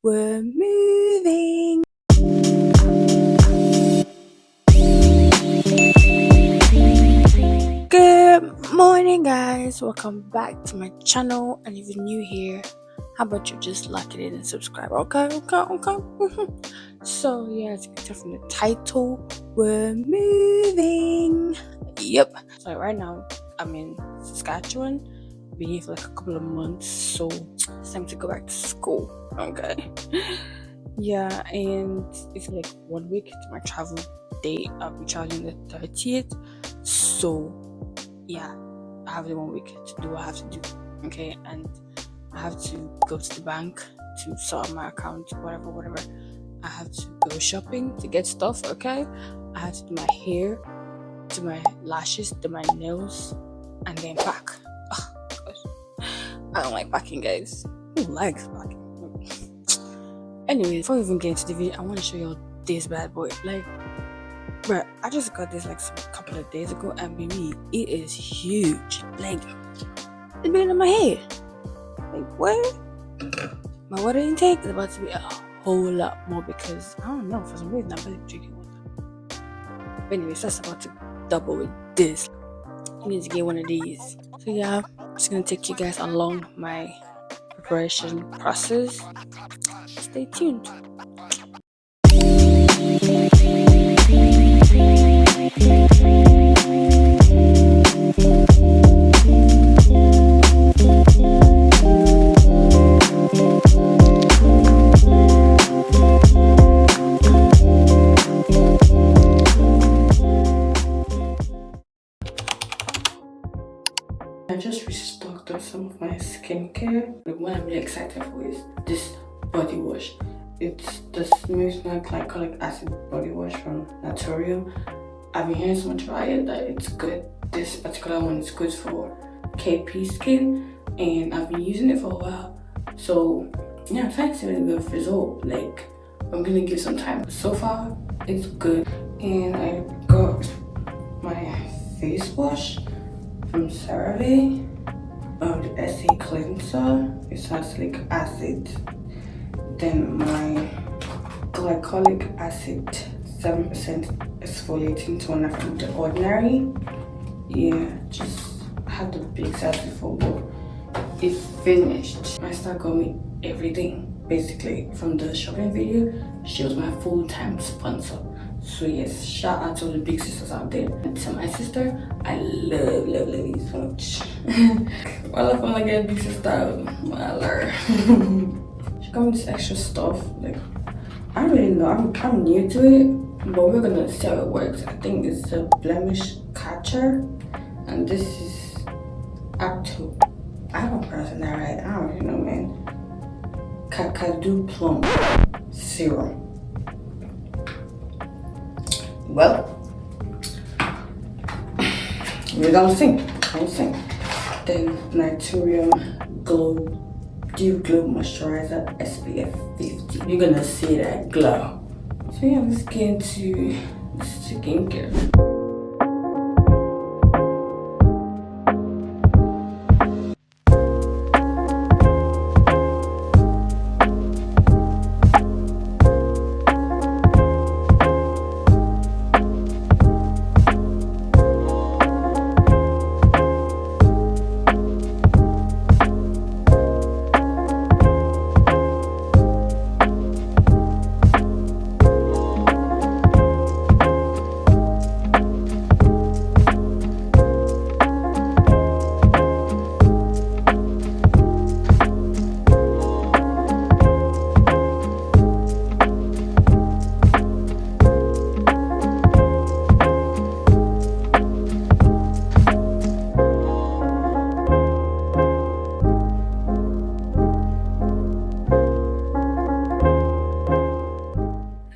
we're moving. Good morning, guys. Welcome back to my channel. And if you're new here, how about you just like it and subscribe? Okay. So, yeah, as you can tell from the title, we're moving. Yep. So, right now, I'm in Saskatchewan. Been here for like a couple of months, so it's time to go back to school. Okay. Yeah, and it's like 1 week to my travel date. I'll be traveling the 30th. So yeah, I have the 1 week to do what I have to do. Okay, and I have to go to the bank to sort out my account, whatever. I have to go shopping to get stuff. Okay, I have to do my hair, do my lashes, do my nails, and then pack. Oh gosh, I don't like packing, guys. Who likes packing? Anyway, before we even get into the video, I want to show you all this bad boy. Like, bruh, I just got this like a couple of days ago, and baby, it is huge. Like, it's bigger than my head. Like, what? My water intake is about to be a whole lot more because I don't know, for some reason I'm really drinking water. But anyways, that's about to double with this. You need to get one of these. So yeah, I'm just gonna take you guys along my preparation process. Stay tuned. I just restocked on some of my skincare. The one I'm really excited for is this body wash. It's the Smooth Glycolic Acid body wash from Naturium. I've been hearing so much about it that it's good. This particular one is good for KP skin, and I've been using it for a while. So yeah, I'm trying to see a good result. Like, I'm gonna give some time. So far, it's good. And I got my face wash from CeraVe, the SA cleanser. It has salicylic acid. Then my glycolic acid 7% exfoliating toner from The Ordinary. Yeah, just had the big size before, but it finished. My star got me everything basically from the shopping video. She was my full-time sponsor. So yes, shout out to all the big sisters out there. And to my sister, I love you so much. All of them like a big sister, I love her. She got me this extra stuff. Like, I don't really know. I'm new to it, but we're gonna see how it works. I think it's a blemish catcher, and this is Acto. I don't pronounce that right. I don't really know, man. Kakadu plum serum. Well, we're gonna sing. Then Naturium Dew Glow Moisturizer SPF 50. You're gonna see that glow. So yeah, let's get into the skincare.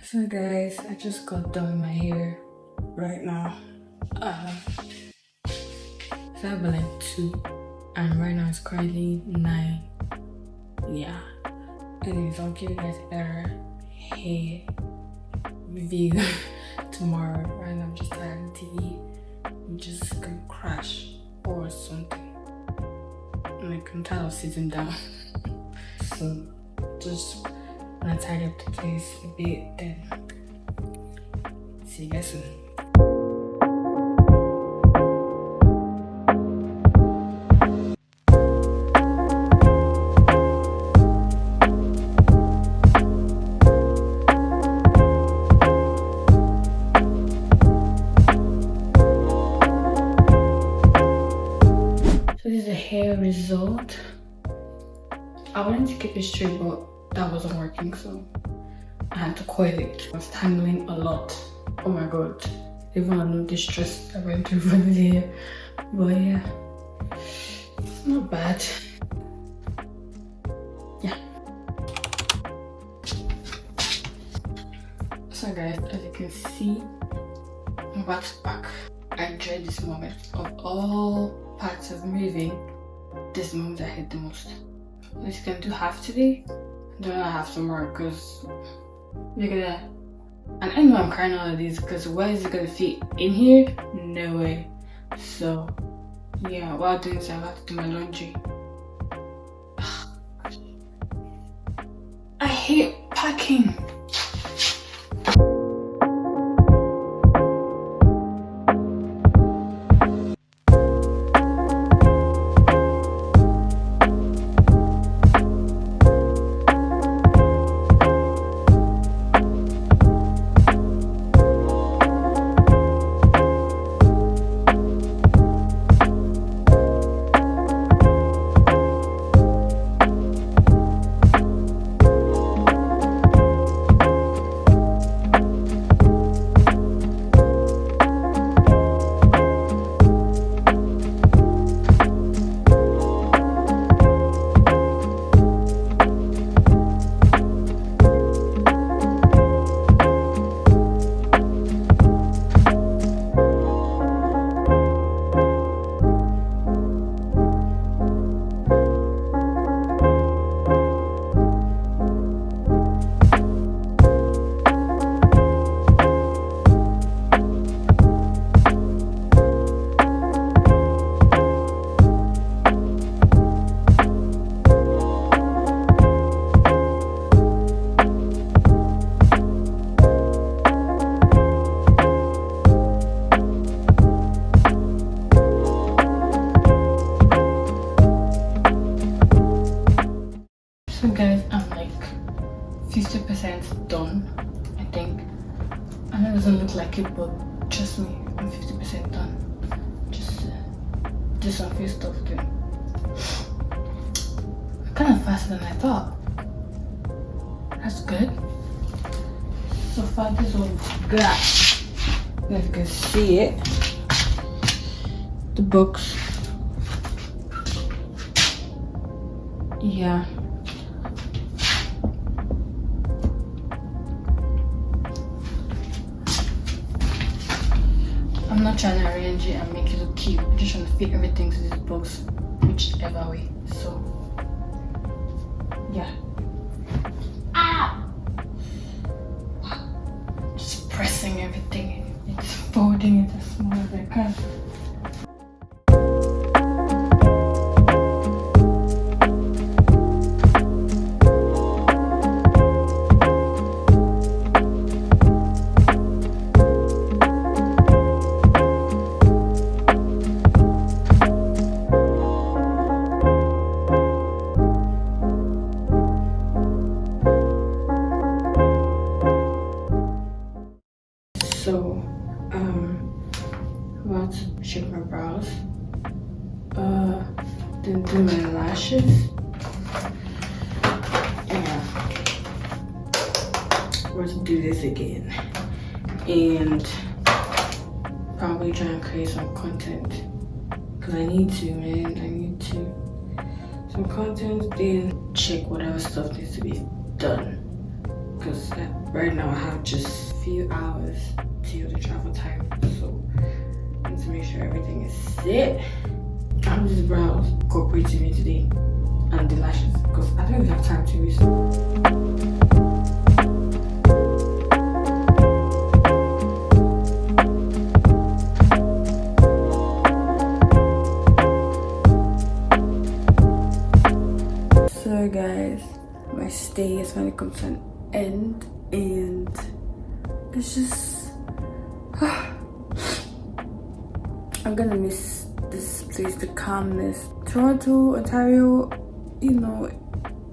So guys, I just got done with my hair right now. So I've been like 2, and right now it's currently 9. Yeah. Anyways, I'll give you guys a better hair review tomorrow. Right now I'm just tired to eat. I'm just gonna crash or something. Like, I'm tired of sitting down. So just when I tidy up the place a bit, then see you guys soon. So this is the hair result. I wanted to keep it straight, but that wasn't working, so I had to coil it. I was tangling a lot. Oh my god. Even I know the stress I went through for the hair. But yeah, it's not bad. Yeah. So guys, as you can see, I'm about to pack. I dread this moment. Of all parts of moving, this is the moment I hate the most. At least you can do half today. Then I have some more because look at that. And I know I'm crying all of these because where is it gonna fit in here? No way. So yeah, while doing so I have to do my laundry. I hate packing. So guys, I'm like 50% done, I think. I know it doesn't look like it, but trust me, I'm 50% done. Just do some few stuff too. Kind of faster than I thought. That's good. So far this one got, if you can see it, the books. Yeah. I'm not trying to arrange it and make it look cute. I'm just trying to fit everything to this box, whichever way. So, yeah. Ah! Just pressing everything. It's folding it as small as I can. So, about to shape my brows, then do my lashes, yeah, we're to do this again, and probably try and create some content, because I need to, man, I need to, some content, then check whatever stuff needs to be done, because right now I have just a few hours till the travel time, so I need to make sure everything is set. I'm just brows cooperating me today, and the lashes, because I don't even have time to use them. So guys, my stay is finally come to an end, and it's just I'm gonna miss this place, the calmness. Toronto, Ontario, you know,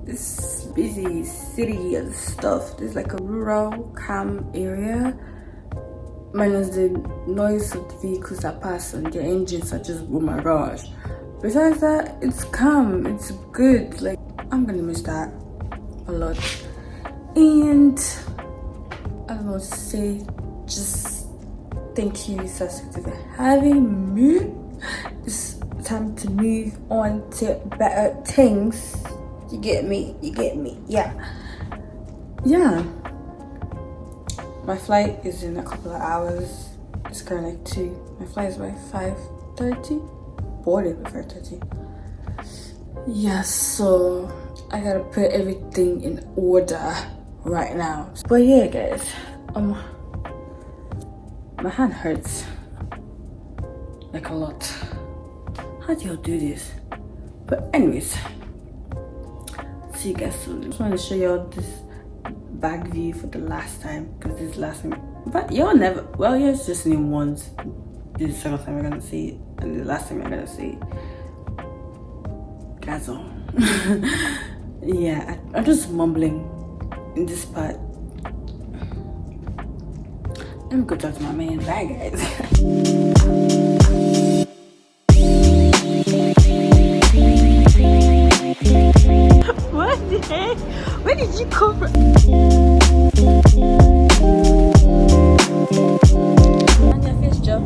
it's busy city and stuff. There's like a rural, calm area, minus the noise of the vehicles that pass and their engines are just, oh my gosh. Besides that, it's calm, it's good. Like, I'm gonna miss that a lot. And I don't know what to say, just thank you, Sasuke, for having me. It's time to move on to better things. You get me? Yeah. My flight is in a couple of hours. It's currently 2. My flight is by 5:30. Boarded by 5:30. Yeah, so I gotta put everything in order right now. But yeah, guys, my hand hurts like a lot. How do y'all do this? But anyways, see you guys soon. I just want to show y'all this back view for the last time, because this is the last time. But y'all never, well, yeah, it's just seen it once. This is the second time we're gonna see it, and the last time we're gonna see it. That's all. Yeah, I'm just mumbling in this part. Let me go talk to my man. Bye, guys. What the heck? Where did you come from? And your face, Joe.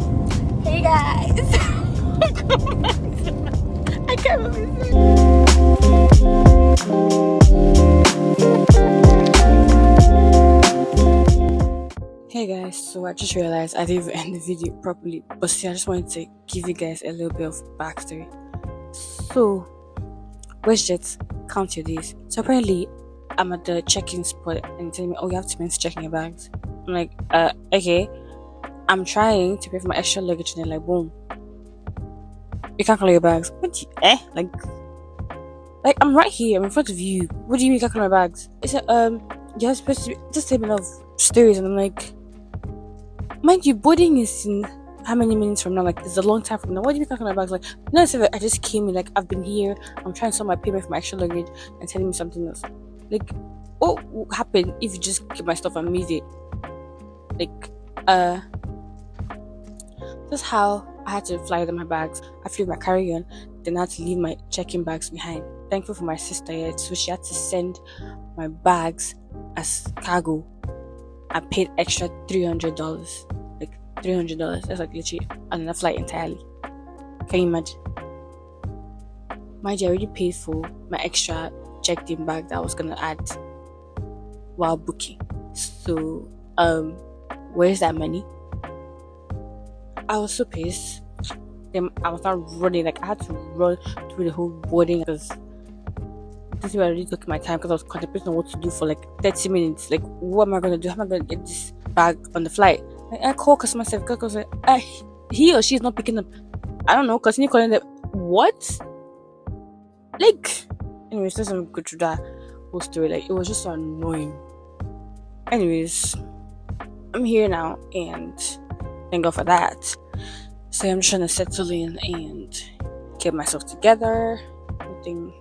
Hey guys. I can't believe it. Hey guys, so I just realized I didn't even end the video properly, but see, I just wanted to give you guys a little bit of backstory. So, WestJet, count your days. So apparently, I'm at the check-in spot and telling me, oh, you have 2 minutes checking your bags. I'm like, okay. I'm trying to pay for my extra luggage and they're like, boom, you can't collect your bags. What do you, Like, I'm right here, I'm in front of you. What do you mean you can't collect my bags? It's you're supposed to be, just tell me of stories, and I'm like, mind you, boarding is in how many minutes from now? Like, it's a long time from now. What do you mean can't collect my bags? Like, no, I just came in, like, I've been here, I'm trying to sort my payment for my extra luggage and telling me something else. Like, what would happen if you just keep my stuff and move it? Like, that's how I had to fly with my bags. I flew my carry-on, then I had to leave my check-in bags behind. Thankful for my sister here, so she had to send my bags as cargo. I paid extra $300. Like $300. That's like literally another flight entirely. Can you imagine? Mind you, I already paid for my extra checked-in bag that I was gonna add while booking. So, where's that money? I was so pissed. Then I was not running, like I had to run through the whole boarding because this way I already took my time, because I was contemplating on what to do for like 30 minutes. Like, what am I gonna do? How am I gonna get this bag on the flight? Like, I call customer service because he or she is not picking up. I don't know, continue calling them. What? Like, anyways, let's not go through that whole story. Like, it was just so annoying. Anyways, I'm here now, and thank God for that. So I'm trying to settle in and get myself together. Nothing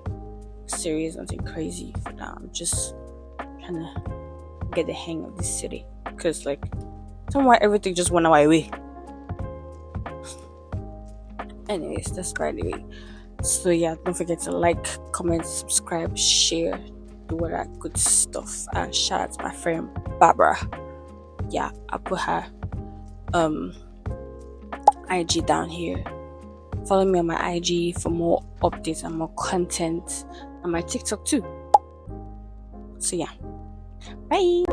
serious, nothing crazy for now. I'm just trying to get the hang of this city, because like somewhere everything just went my way. Anyways, that's by the way. So yeah, don't forget to like, comment, subscribe, share, do all that good stuff. And shout out to my friend Barbara. Yeah, I'll put her IG down here. Follow me on my IG for more updates and more content, and my TikTok too. So yeah, bye.